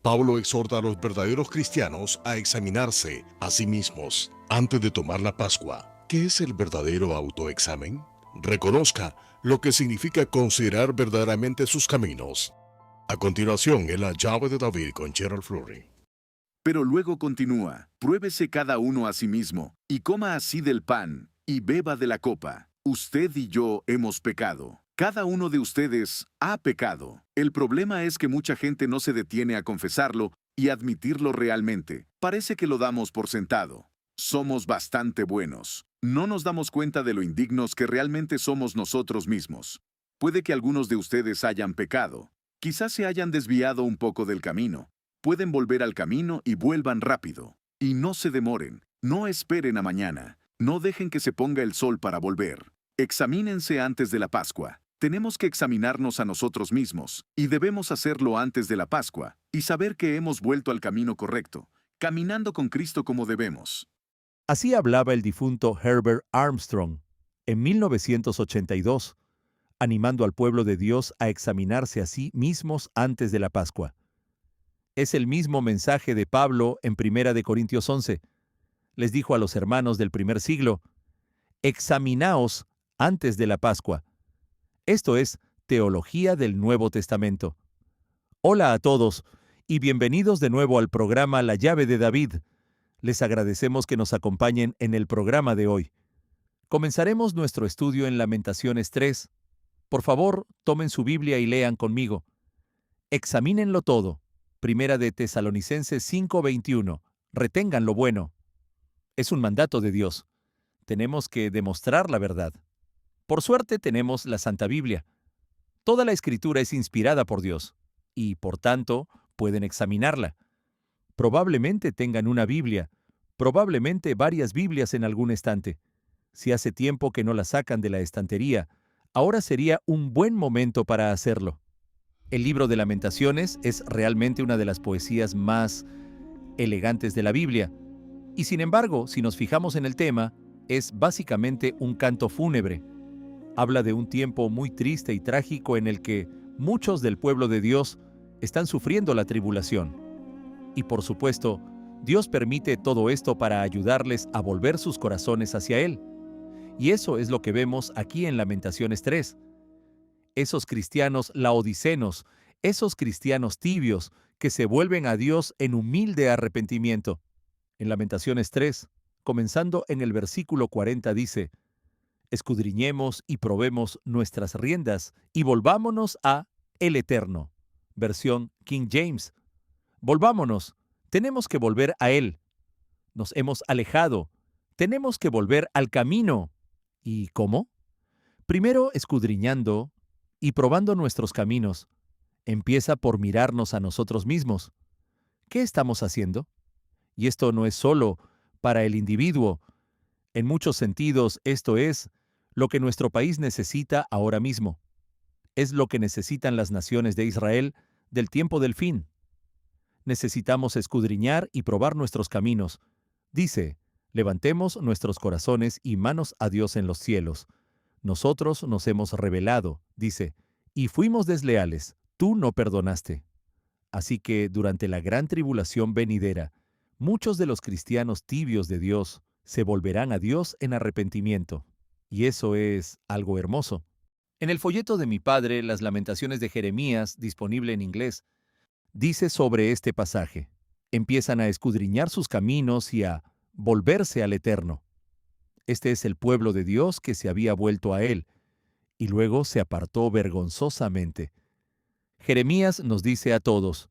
Pablo exhorta a los verdaderos cristianos a examinarse a sí mismos antes de tomar la Pascua. ¿Qué es el verdadero autoexamen? Reconozca lo que significa considerar verdaderamente sus caminos. A continuación, en la llave de David con Gerald Flurry. Pero luego continúa, pruébese cada uno a sí mismo, y coma así del pan, y beba de la copa. Usted y yo hemos pecado. Cada uno de ustedes ha pecado. El problema es que mucha gente no se detiene a confesarlo y admitirlo realmente. Parece que lo damos por sentado. Somos bastante buenos. No nos damos cuenta de lo indignos que realmente somos nosotros mismos. Puede que algunos de ustedes hayan pecado. Quizás se hayan desviado un poco del camino. Pueden volver al camino y vuelvan rápido. Y no se demoren. No esperen a mañana. No dejen que se ponga el sol para volver. Examínense antes de la Pascua. Tenemos que examinarnos a nosotros mismos, y debemos hacerlo antes de la Pascua, y saber que hemos vuelto al camino correcto, caminando con Cristo como debemos. Así hablaba el difunto Herbert Armstrong en 1982, animando al pueblo de Dios a examinarse a sí mismos antes de la Pascua. Es el mismo mensaje de Pablo en 1 de Corintios 11. Les dijo a los hermanos del primer siglo, examinaos antes de la Pascua. Esto es teología del Nuevo Testamento. Hola a todos y bienvenidos de nuevo al programa La Llave de David. Les agradecemos que nos acompañen en el programa de hoy. Comenzaremos nuestro estudio en Lamentaciones 3. Por favor, tomen su Biblia y lean conmigo. Examínenlo todo. Primera de Tesalonicenses 5:21. Retengan lo bueno. Es un mandato de Dios. Tenemos que demostrar la verdad. Por suerte tenemos la Santa Biblia. Toda la Escritura es inspirada por Dios y, por tanto, pueden examinarla. Probablemente tengan una Biblia, probablemente varias Biblias en algún estante. Si hace tiempo que no la sacan de la estantería, ahora sería un buen momento para hacerlo. El libro de Lamentaciones es realmente una de las poesías más elegantes de la Biblia. Y sin embargo, si nos fijamos en el tema, es básicamente un canto fúnebre. Habla de un tiempo muy triste y trágico en el que muchos del pueblo de Dios están sufriendo la tribulación. Y por supuesto, Dios permite todo esto para ayudarles a volver sus corazones hacia Él. Y eso es lo que vemos aquí en Lamentaciones 3. Esos cristianos laodicenos, esos cristianos tibios que se vuelven a Dios en humilde arrepentimiento. En Lamentaciones 3, comenzando en el versículo 40, dice: escudriñemos y probemos nuestras riendas y volvámonos a el Eterno. Versión King James. Volvámonos. Tenemos que volver a Él. Nos hemos alejado. Tenemos que volver al camino. ¿Y cómo? Primero escudriñando y probando nuestros caminos. Empieza por mirarnos a nosotros mismos. ¿Qué estamos haciendo? Y esto no es solo para el individuo. En muchos sentidos, esto es lo que nuestro país necesita ahora mismo. Es lo que necesitan las naciones de Israel del tiempo del fin. Necesitamos escudriñar y probar nuestros caminos. Dice, levantemos nuestros corazones y manos a Dios en los cielos. Nosotros nos hemos rebelado, dice, y fuimos desleales. Tú no perdonaste. Así que durante la gran tribulación venidera, muchos de los cristianos tibios de Dios se volverán a Dios en arrepentimiento. Y eso es algo hermoso. En el folleto de mi padre, Las Lamentaciones de Jeremías, disponible en inglés, dice sobre este pasaje: empiezan a escudriñar sus caminos y a volverse al Eterno. Este es el pueblo de Dios que se había vuelto a Él, y luego se apartó vergonzosamente. Jeremías nos dice a todos: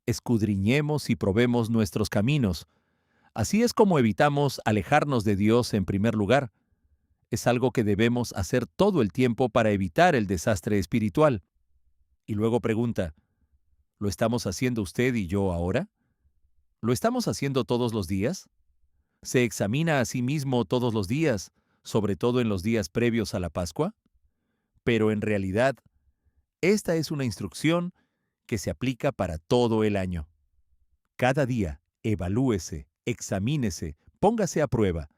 escudriñemos y probemos nuestros caminos. Así es como evitamos alejarnos de Dios en primer lugar. Es algo que debemos hacer todo el tiempo para evitar el desastre espiritual. Y luego pregunta, ¿lo estamos haciendo usted y yo ahora? ¿Lo estamos haciendo todos los días? ¿Se examina a sí mismo todos los días, sobre todo en los días previos a la Pascua? Pero en realidad, esta es una instrucción que se aplica para todo el año. Cada día, evalúese, examínese, póngase a prueba.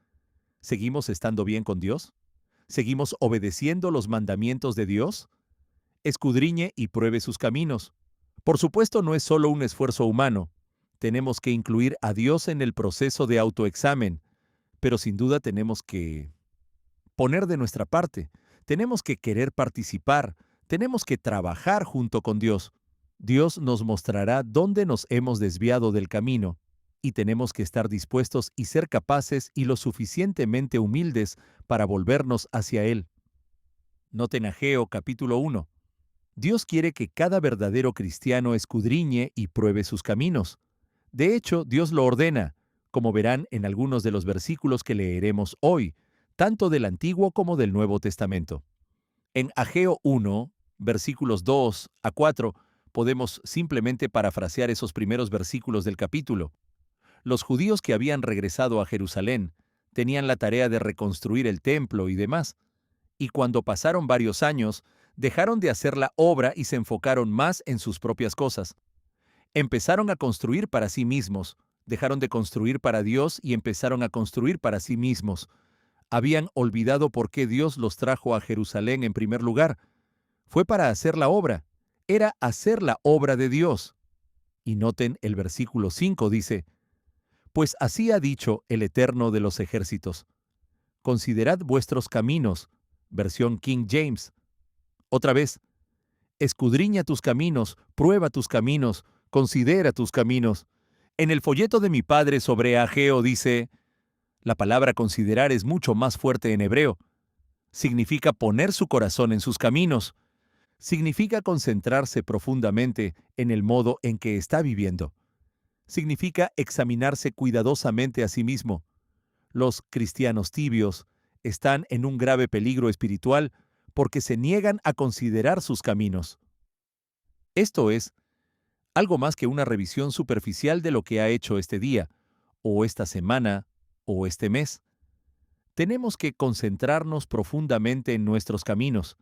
¿Seguimos estando bien con Dios? ¿Seguimos obedeciendo los mandamientos de Dios? Escudriñe y pruebe sus caminos. Por supuesto, no es solo un esfuerzo humano. Tenemos que incluir a Dios en el proceso de autoexamen, pero sin duda tenemos que poner de nuestra parte. Tenemos que querer participar. Tenemos que trabajar junto con Dios. Dios nos mostrará dónde nos hemos desviado del camino, y tenemos que estar dispuestos y ser capaces y lo suficientemente humildes para volvernos hacia Él. Noten Ageo capítulo 1. Dios quiere que cada verdadero cristiano escudriñe y pruebe sus caminos. De hecho, Dios lo ordena, como verán en algunos de los versículos que leeremos hoy, tanto del Antiguo como del Nuevo Testamento. En Ageo 1, versículos 2 a 4, podemos simplemente parafrasear esos primeros versículos del capítulo. Los judíos que habían regresado a Jerusalén tenían la tarea de reconstruir el templo y demás, y cuando pasaron varios años, dejaron de hacer la obra y se enfocaron más en sus propias cosas. Empezaron a construir para sí mismos, dejaron de construir para Dios y empezaron a construir para sí mismos. Habían olvidado por qué Dios los trajo a Jerusalén en primer lugar. Fue para hacer la obra. Era hacer la obra de Dios. Y noten el versículo 5 dice, «Pues así ha dicho el Eterno de los ejércitos. Considerad vuestros caminos», versión King James. Otra vez, «Escudriña tus caminos, prueba tus caminos, considera tus caminos». En el folleto de mi padre sobre Ageo dice, la palabra considerar es mucho más fuerte en hebreo. Significa poner su corazón en sus caminos. Significa concentrarse profundamente en el modo en que está viviendo. Significa examinarse cuidadosamente a sí mismo. Los cristianos tibios están en un grave peligro espiritual porque se niegan a considerar sus caminos. Esto es algo más que una revisión superficial de lo que ha hecho este día, o esta semana, o este mes. Tenemos que concentrarnos profundamente en nuestros caminos.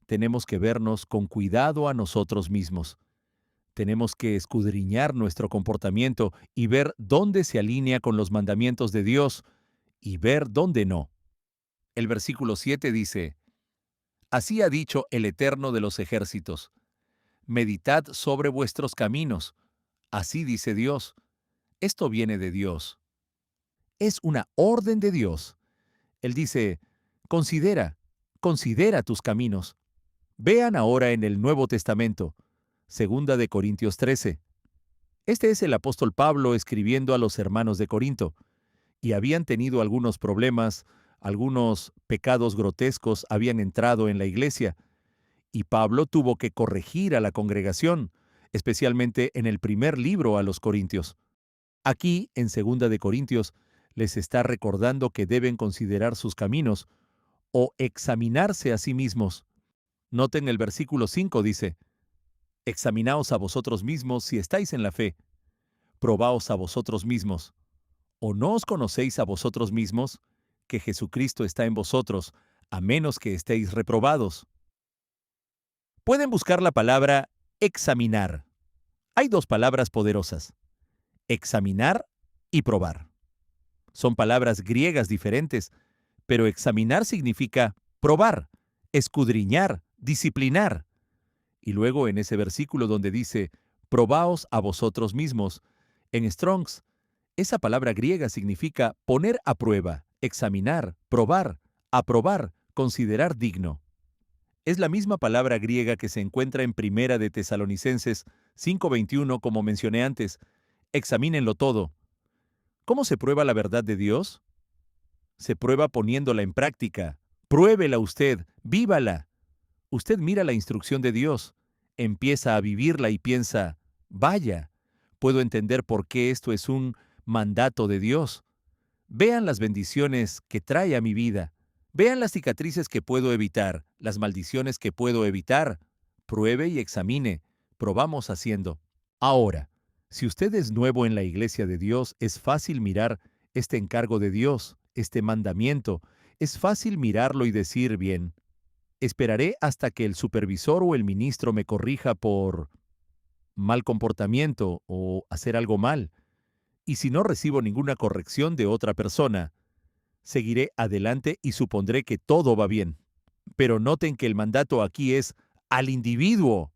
Tenemos que vernos con cuidado a nosotros mismos. Tenemos que escudriñar nuestro comportamiento y ver dónde se alinea con los mandamientos de Dios y ver dónde no. El versículo 7 dice, «Así ha dicho el Eterno de los ejércitos. Meditad sobre vuestros caminos. Así dice Dios». Esto viene de Dios. Es una orden de Dios. Él dice, considera tus caminos. Vean ahora en el Nuevo Testamento, 2 de Corintios 13. Este es el apóstol Pablo escribiendo a los hermanos de Corinto, y habían tenido algunos problemas, algunos pecados grotescos habían entrado en la iglesia, y Pablo tuvo que corregir a la congregación, especialmente en el primer libro a los Corintios. Aquí, en 2 de Corintios, les está recordando que deben considerar sus caminos o examinarse a sí mismos. Noten el versículo 5 dice, «Examinaos a vosotros mismos si estáis en la fe. Probaos a vosotros mismos. ¿O no os conocéis a vosotros mismos que Jesucristo está en vosotros, a menos que estéis reprobados?» Pueden buscar la palabra examinar. Hay dos palabras poderosas: examinar y probar. Son palabras griegas diferentes, pero examinar significa probar, escudriñar, disciplinar. Y luego en ese versículo donde dice, probaos a vosotros mismos, en Strong's, esa palabra griega significa poner a prueba, examinar, probar, aprobar, considerar digno. Es la misma palabra griega que se encuentra en Primera de Tesalonicenses 5:21, como mencioné antes. Examínenlo todo. ¿Cómo se prueba la verdad de Dios? Se prueba poniéndola en práctica. Pruébela usted, vívala. Usted mira la instrucción de Dios, empieza a vivirla y piensa, vaya, puedo entender por qué esto es un mandato de Dios. Vean las bendiciones que trae a mi vida. Vean las cicatrices que puedo evitar, las maldiciones que puedo evitar. Pruebe y examine. Probamos haciendo. Ahora, si usted es nuevo en la iglesia de Dios, es fácil mirar este encargo de Dios, este mandamiento. Es fácil mirarlo y decir, bien, esperaré hasta que el supervisor o el ministro me corrija por mal comportamiento o hacer algo mal. Y si no recibo ninguna corrección de otra persona, seguiré adelante y supondré que todo va bien. Pero noten que el mandato aquí es al individuo.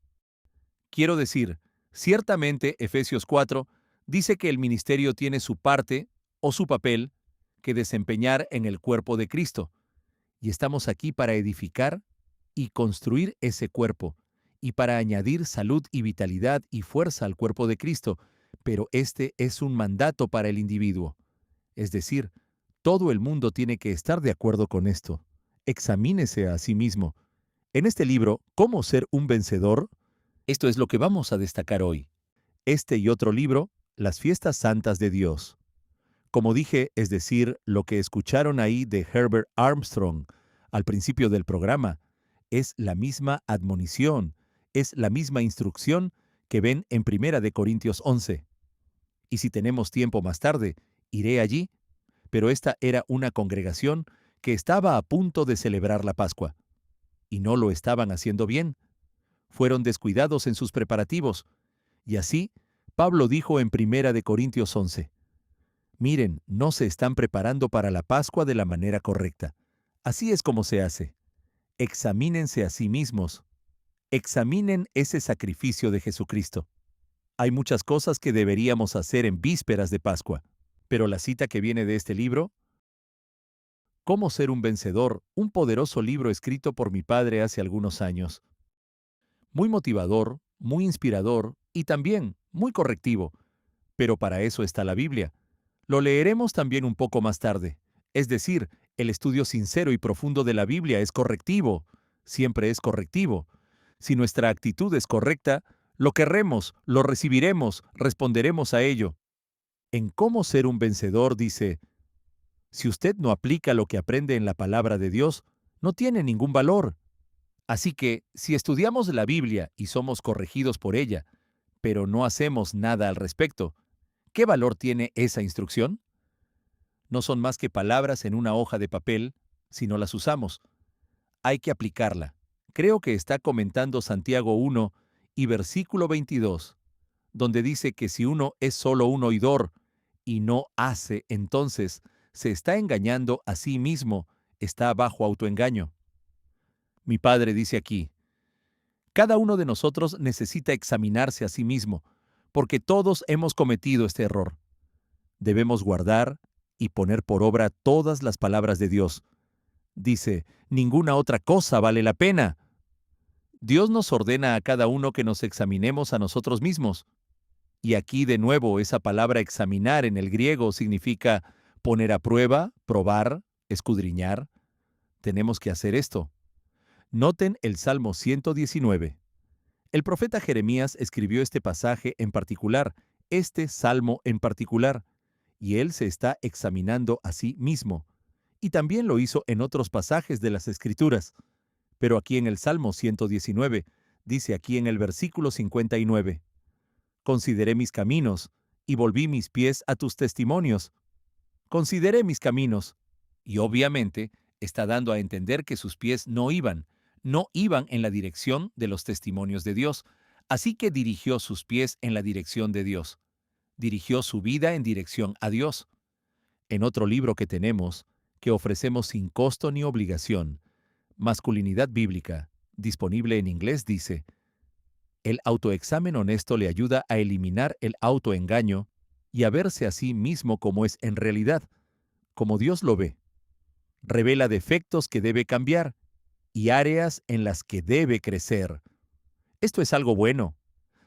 Quiero decir, Ciertamente, Efesios 4 dice que el ministerio tiene su parte o su papel que desempeñar en el cuerpo de Cristo, y estamos aquí para edificar y construir ese cuerpo, y para añadir salud y vitalidad y fuerza al cuerpo de Cristo, pero este es un mandato para el individuo. Es decir, todo el mundo tiene que estar de acuerdo con esto. Examínese a sí mismo. En este libro, ¿Cómo ser un vencedor?, esto es lo que vamos a destacar hoy. Este y otro libro, Las fiestas santas de Dios. Como dije, es decir, lo que escucharon ahí de Herbert Armstrong al principio del programa, es la misma admonición, es la misma instrucción que ven en 1 Corintios 11. Y si tenemos tiempo más tarde, iré allí, pero esta era una congregación que estaba a punto de celebrar la Pascua. Y no lo estaban haciendo bien. Fueron descuidados en sus preparativos. Y así, Pablo dijo en 1 Corintios 11, miren, no se están preparando para la Pascua de la manera correcta. Así es como se hace. Examínense a sí mismos. Examinen ese sacrificio de Jesucristo. Hay muchas cosas que deberíamos hacer en vísperas de Pascua, pero la cita que viene de este libro, Cómo ser un vencedor, un poderoso libro escrito por mi padre hace algunos años. Muy motivador, muy inspirador y también muy correctivo, pero para eso está la Biblia. Lo leeremos también un poco más tarde. Es decir, el estudio sincero y profundo de la Biblia es correctivo, siempre es correctivo. Si nuestra actitud es correcta, lo querremos, lo recibiremos, responderemos a ello. En Cómo ser un vencedor dice, si usted no aplica lo que aprende en la palabra de Dios, no tiene ningún valor. Así que, si estudiamos la Biblia y somos corregidos por ella, pero no hacemos nada al respecto, ¿qué valor tiene esa instrucción? No son más que palabras en una hoja de papel si no las usamos. Hay que aplicarla. Creo que está comentando Santiago 1 y versículo 22, donde dice que si uno es solo un oidor y no hace, entonces se está engañando a sí mismo, está bajo autoengaño. Mi padre dice aquí, cada uno de nosotros necesita examinarse a sí mismo, porque todos hemos cometido este error. Debemos guardar y poner por obra todas las palabras de Dios. Dice, ninguna otra cosa vale la pena. Dios nos ordena a cada uno que nos examinemos a nosotros mismos. Y aquí de nuevo esa palabra examinar en el griego significa poner a prueba, probar, escudriñar. Tenemos que hacer esto. Noten el Salmo 119. El profeta Jeremías escribió este pasaje en particular, este salmo en particular, y él se está examinando a sí mismo. Y también lo hizo en otros pasajes de las Escrituras. Pero aquí en el Salmo 119, dice aquí en el versículo 59, consideré mis caminos y volví mis pies a tus testimonios. Consideré mis caminos. Y obviamente está dando a entender que sus pies no iban en la dirección de los testimonios de Dios. Así que dirigió sus pies en la dirección de Dios. Dirigió su vida en dirección a Dios. En otro libro que tenemos, que ofrecemos sin costo ni obligación, Masculinidad Bíblica, disponible en inglés, dice, el autoexamen honesto le ayuda a eliminar el autoengaño y a verse a sí mismo como es en realidad, como Dios lo ve. Revela defectos que debe cambiar y áreas en las que debe crecer. Esto es algo bueno.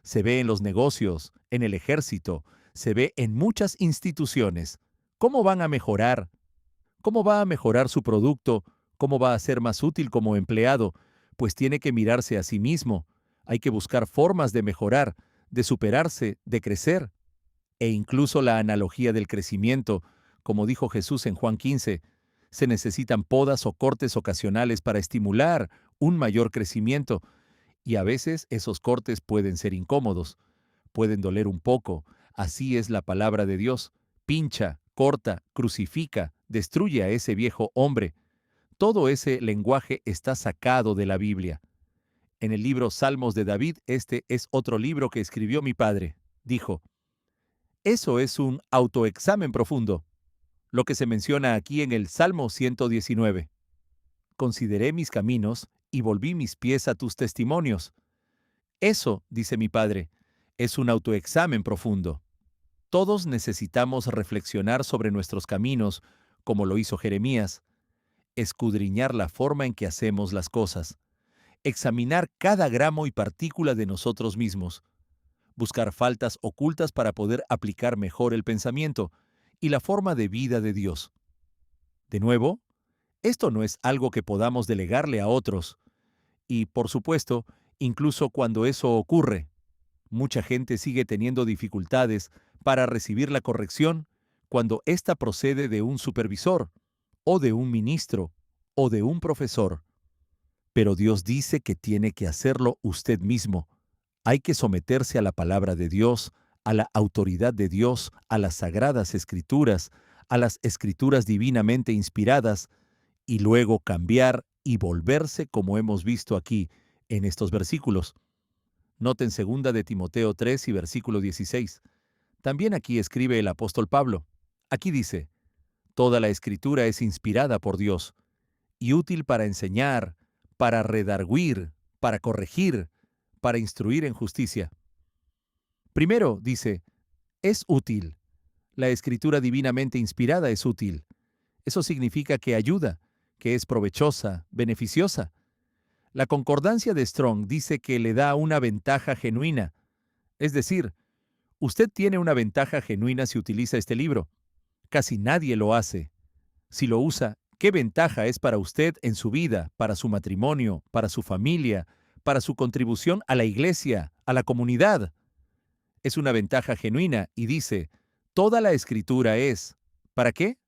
Se ve en los negocios, en el ejército, se ve en muchas instituciones. ¿Cómo van a mejorar? ¿Cómo va a mejorar su producto? ¿Cómo va a ser más útil como empleado? Pues tiene que mirarse a sí mismo. Hay que buscar formas de mejorar, de superarse, de crecer. E incluso la analogía del crecimiento, como dijo Jesús en Juan 15, se necesitan podas o cortes ocasionales para estimular un mayor crecimiento, y a veces esos cortes pueden ser incómodos, pueden doler un poco. Así es la palabra de Dios. Pincha, corta, crucifica, destruye a ese viejo hombre. Todo ese lenguaje está sacado de la Biblia. En el libro Salmos de David, este es otro libro que escribió mi padre. Dijo, eso es un autoexamen profundo, lo que se menciona aquí en el Salmo 119. Consideré mis caminos y volví mis pies a tus testimonios. Eso, dice mi padre, Es un autoexamen profundo. Todos necesitamos reflexionar sobre nuestros caminos, como lo hizo Jeremías, escudriñar la forma en que hacemos las cosas, examinar cada gramo y partícula de nosotros mismos, buscar faltas ocultas para poder aplicar mejor el pensamiento y la forma de vida de Dios. De nuevo, esto no es algo que podamos delegarle a otros, y, por supuesto, incluso cuando eso ocurre, mucha gente sigue teniendo dificultades para recibir la corrección cuando ésta procede de un supervisor, o de un ministro, o de un profesor. Pero Dios dice que tiene que hacerlo usted mismo. Hay que someterse a la palabra de Dios, a la autoridad de Dios, a las sagradas escrituras, a las escrituras divinamente inspiradas, y luego cambiar y volverse como hemos visto aquí en estos versículos. Noten 2 de Timoteo 3 y versículo 16. También aquí escribe el apóstol Pablo. Aquí dice, toda la escritura es inspirada por Dios y útil para enseñar, para redarguir, para corregir, para instruir en justicia. Primero, dice, es útil. La escritura divinamente inspirada es útil. Eso significa que ayuda, que es provechosa, beneficiosa. La concordancia de Strong dice que le da una ventaja genuina. Es decir, usted tiene una ventaja genuina si utiliza este libro. Casi nadie lo hace. Si lo usa, ¿qué ventaja es para usted en su vida, para su matrimonio, para su familia, para su contribución a la iglesia, a la comunidad? Es una ventaja genuina y dice, toda la escritura es, ¿para qué?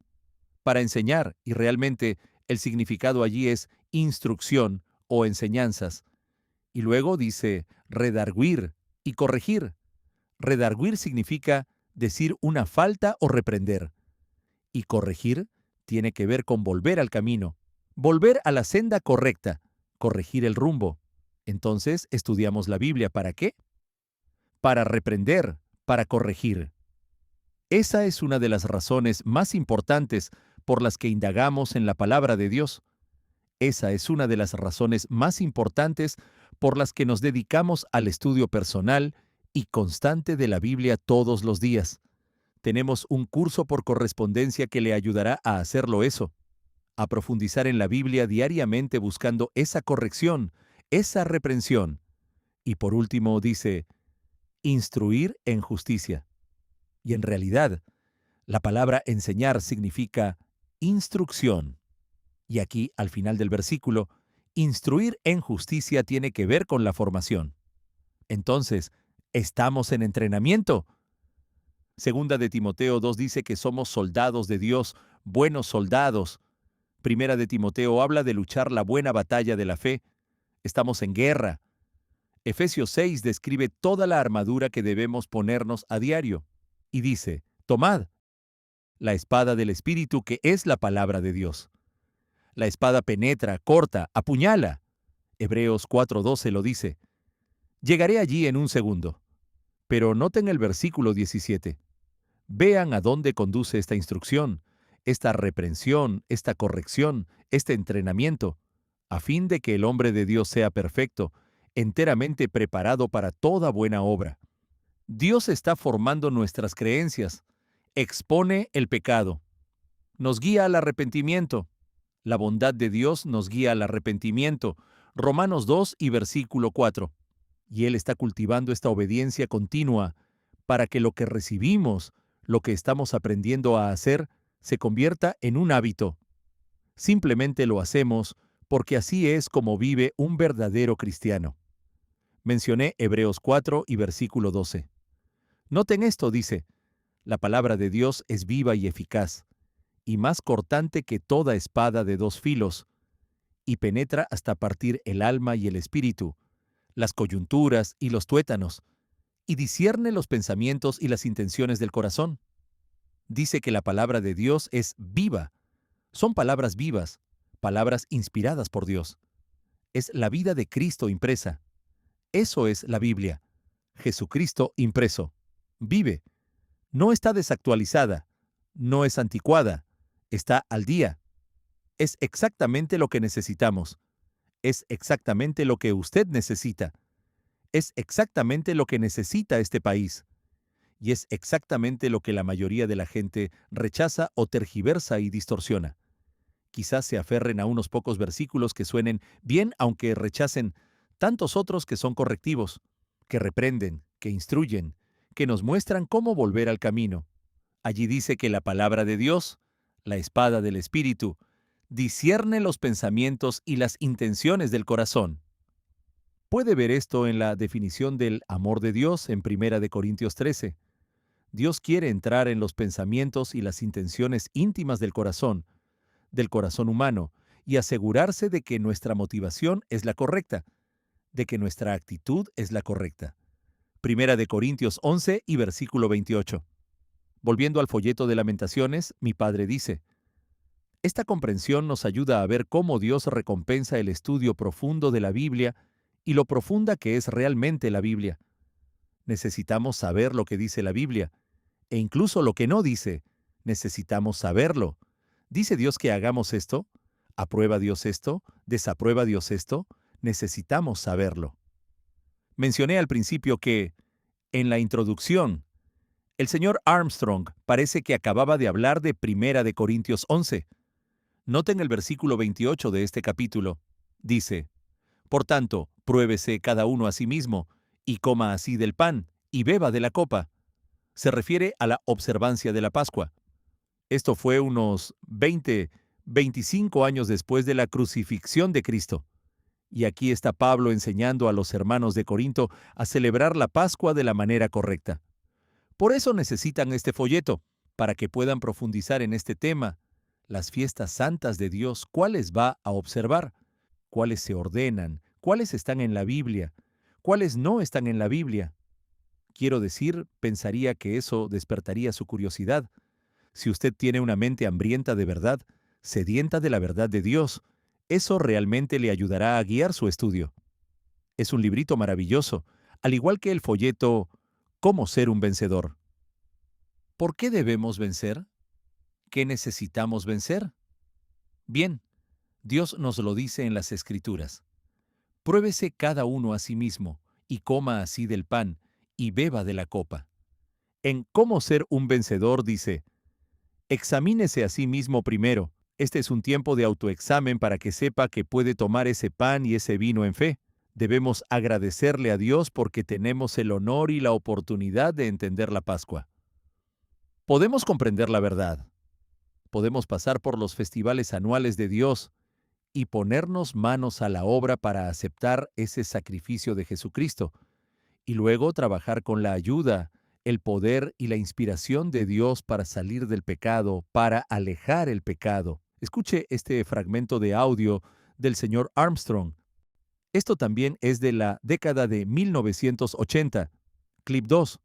Para enseñar, y realmente el significado allí es instrucción o enseñanzas. Y luego dice redarguir y corregir. Redarguir significa decir una falta o reprender. Y corregir tiene que ver con volver al camino, volver a la senda correcta, corregir el rumbo. Entonces, estudiamos la Biblia, ¿para qué? Para reprender, para corregir. Esa es una de las razones más importantes por las que indagamos en la palabra de Dios. Esa es una de las razones más importantes por las que nos dedicamos al estudio personal y constante de la Biblia todos los días. Tenemos un curso por correspondencia que le ayudará a hacerlo eso, a profundizar en la Biblia diariamente buscando esa corrección, esa reprensión. Y por último dice, instruir en justicia. Y en realidad, la palabra enseñar significa instrucción. Y aquí, al final del versículo, instruir en justicia tiene que ver con la formación. Entonces, estamos en entrenamiento. Segunda de Timoteo 2 dice que somos soldados de Dios, buenos soldados. Primera de Timoteo habla de luchar la buena batalla de la fe. Estamos en guerra. Efesios 6 describe toda la armadura que debemos ponernos a diario. Y dice, tomad la espada del Espíritu, que es la palabra de Dios. La espada penetra, corta, apuñala. Hebreos 4:12 lo dice. Llegaré allí en un segundo. Pero noten el versículo 17. Vean a dónde conduce esta instrucción, esta reprensión, esta corrección, este entrenamiento, a fin de que el hombre de Dios sea perfecto, enteramente preparado para toda buena obra. Dios está formando nuestras creencias, expone el pecado, nos guía al arrepentimiento. La bondad de Dios nos guía al arrepentimiento. Romanos 2 y versículo 4. Y Él está cultivando esta obediencia continua para que lo que recibimos, lo que estamos aprendiendo a hacer, se convierta en un hábito. Simplemente lo hacemos porque así es como vive un verdadero cristiano. Mencioné Hebreos 4 y versículo 12. Noten esto, dice, la palabra de Dios es viva y eficaz, y más cortante que toda espada de dos filos, y penetra hasta partir el alma y el espíritu, las coyunturas y los tuétanos, y discierne los pensamientos y las intenciones del corazón. Dice que la palabra de Dios es viva. Son palabras vivas, palabras inspiradas por Dios. Es la vida de Cristo impresa. Eso es la Biblia. Jesucristo impreso. Vive. No está desactualizada. No es anticuada. Está al día. Es exactamente lo que necesitamos. Es exactamente lo que usted necesita. Es exactamente lo que necesita este país. Y es exactamente lo que la mayoría de la gente rechaza o tergiversa y distorsiona. Quizás se aferren a unos pocos versículos que suenen bien, aunque rechacen tantos otros que son correctivos, que reprenden, que instruyen, que nos muestran cómo volver al camino. Allí dice que la palabra de Dios, la espada del Espíritu, discierne los pensamientos y las intenciones del corazón. Puede ver esto en la definición del amor de Dios en 1 Corintios 13. Dios quiere entrar en los pensamientos y las intenciones íntimas del corazón humano, y asegurarse de que nuestra motivación es la correcta, de que nuestra actitud es la correcta. 1 Corintios 11 y versículo 28. Volviendo al folleto de Lamentaciones, mi padre dice: esta comprensión nos ayuda a ver cómo Dios recompensa el estudio profundo de la Biblia y lo profunda que es realmente la Biblia. Necesitamos saber lo que dice la Biblia, e incluso lo que no dice. Necesitamos saberlo. ¿Dice Dios que hagamos esto? ¿Aprueba Dios esto? ¿Desaprueba Dios esto? Necesitamos saberlo. Mencioné al principio que, en la introducción, el señor Armstrong parece que acababa de hablar de 1 Corintios 11. Noten el versículo 28 de este capítulo. Dice: por tanto, pruébese cada uno a sí mismo, y coma así del pan, y beba de la copa. Se refiere a la observancia de la Pascua. Esto fue unos 25 años después de la crucifixión de Cristo. Y aquí está Pablo enseñando a los hermanos de Corinto a celebrar la Pascua de la manera correcta. Por eso necesitan este folleto, para que puedan profundizar en este tema, las fiestas santas de Dios, cuáles va a observar, cuáles se ordenan, cuáles están en la Biblia, cuáles no están en la Biblia. Quiero decir, pensaría que eso despertaría su curiosidad. Si usted tiene una mente hambrienta de verdad, sedienta de la verdad de Dios, eso realmente le ayudará a guiar su estudio. Es un librito maravilloso, al igual que el folleto Cómo ser un vencedor. ¿Por qué debemos vencer? ¿Qué necesitamos vencer? Bien, Dios nos lo dice en las Escrituras. Pruébese cada uno a sí mismo, y coma así del pan, y beba de la copa. En Cómo ser un vencedor dice: examínese a sí mismo primero. Este es un tiempo de autoexamen para que sepa que puede tomar ese pan y ese vino en fe. Debemos agradecerle a Dios porque tenemos el honor y la oportunidad de entender la Pascua. Podemos comprender la verdad. Podemos pasar por los festivales anuales de Dios y ponernos manos a la obra para aceptar ese sacrificio de Jesucristo, y luego trabajar con la ayuda, el poder y la inspiración de Dios para salir del pecado, para alejar el pecado. Escuche este fragmento de audio del señor Armstrong. Esto también es de la década de 1980. Clip 2.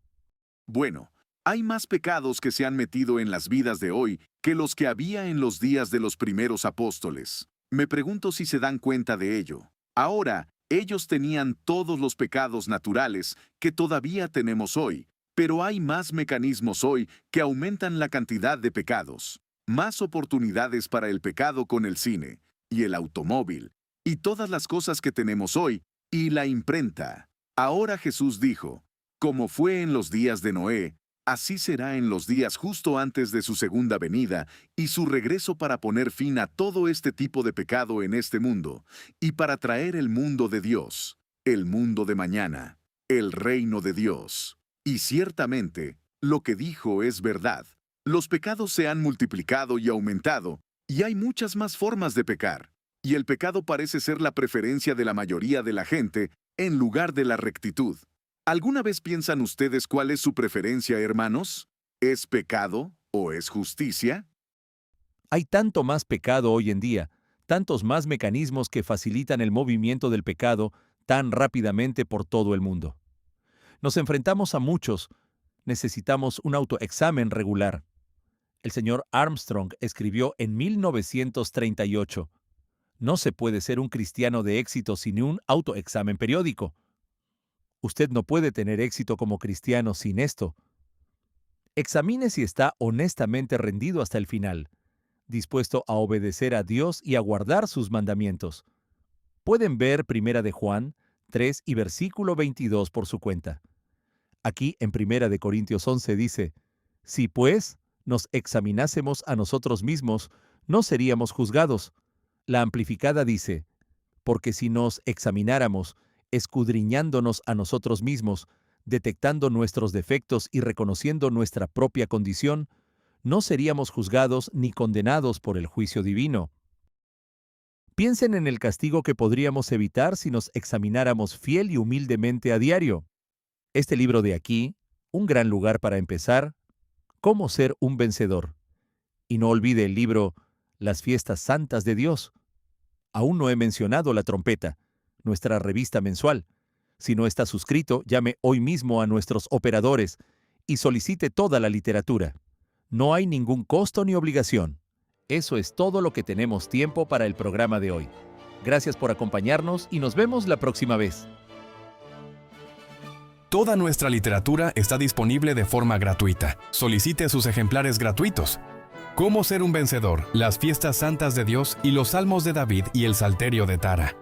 Bueno, hay más pecados que se han metido en las vidas de hoy que los que había en los días de los primeros apóstoles. Me pregunto si se dan cuenta de ello. Ahora, ellos tenían todos los pecados naturales que todavía tenemos hoy, pero hay más mecanismos hoy que aumentan la cantidad de pecados. Más oportunidades para el pecado con el cine, y el automóvil, y todas las cosas que tenemos hoy, y la imprenta. Ahora Jesús dijo: como fue en los días de Noé, así será en los días justo antes de su segunda venida y su regreso para poner fin a todo este tipo de pecado en este mundo, y para traer el mundo de Dios, el mundo de mañana, el reino de Dios. Y ciertamente, lo que dijo es verdad. Los pecados se han multiplicado y aumentado, y hay muchas más formas de pecar. Y el pecado parece ser la preferencia de la mayoría de la gente en lugar de la rectitud. ¿Alguna vez piensan ustedes cuál es su preferencia, hermanos? ¿Es pecado o es justicia? Hay tanto más pecado hoy en día, tantos más mecanismos que facilitan el movimiento del pecado tan rápidamente por todo el mundo. Nos enfrentamos a muchos. Necesitamos un autoexamen regular. El señor Armstrong escribió en 1938: no se puede ser un cristiano de éxito sin un autoexamen periódico. Usted no puede tener éxito como cristiano sin esto. Examine si está honestamente rendido hasta el final, dispuesto a obedecer a Dios y a guardar sus mandamientos. Pueden ver 1 de Juan 3 y versículo 22 por su cuenta. Aquí en 1 Corintios 11 dice, si pues nos examinásemos a nosotros mismos, no seríamos juzgados. La amplificada dice, porque si nos examináramos, escudriñándonos a nosotros mismos, detectando nuestros defectos y reconociendo nuestra propia condición, no seríamos juzgados ni condenados por el juicio divino. Piensen en el castigo que podríamos evitar si nos examináramos fiel y humildemente a diario. Este libro de aquí, un gran lugar para empezar, Cómo ser un vencedor. Y no olvide el libro Las fiestas santas de Dios. Aún no he mencionado la trompeta, nuestra revista mensual. Si no está suscrito, llame hoy mismo a nuestros operadores y solicite toda la literatura. No hay ningún costo ni obligación. Eso es todo lo que tenemos tiempo para el programa de hoy. Gracias por acompañarnos y nos vemos la próxima vez. Toda nuestra literatura está disponible de forma gratuita. Solicite sus ejemplares gratuitos. Cómo ser un vencedor, las fiestas santas de Dios y los salmos de David y el salterio de Tara.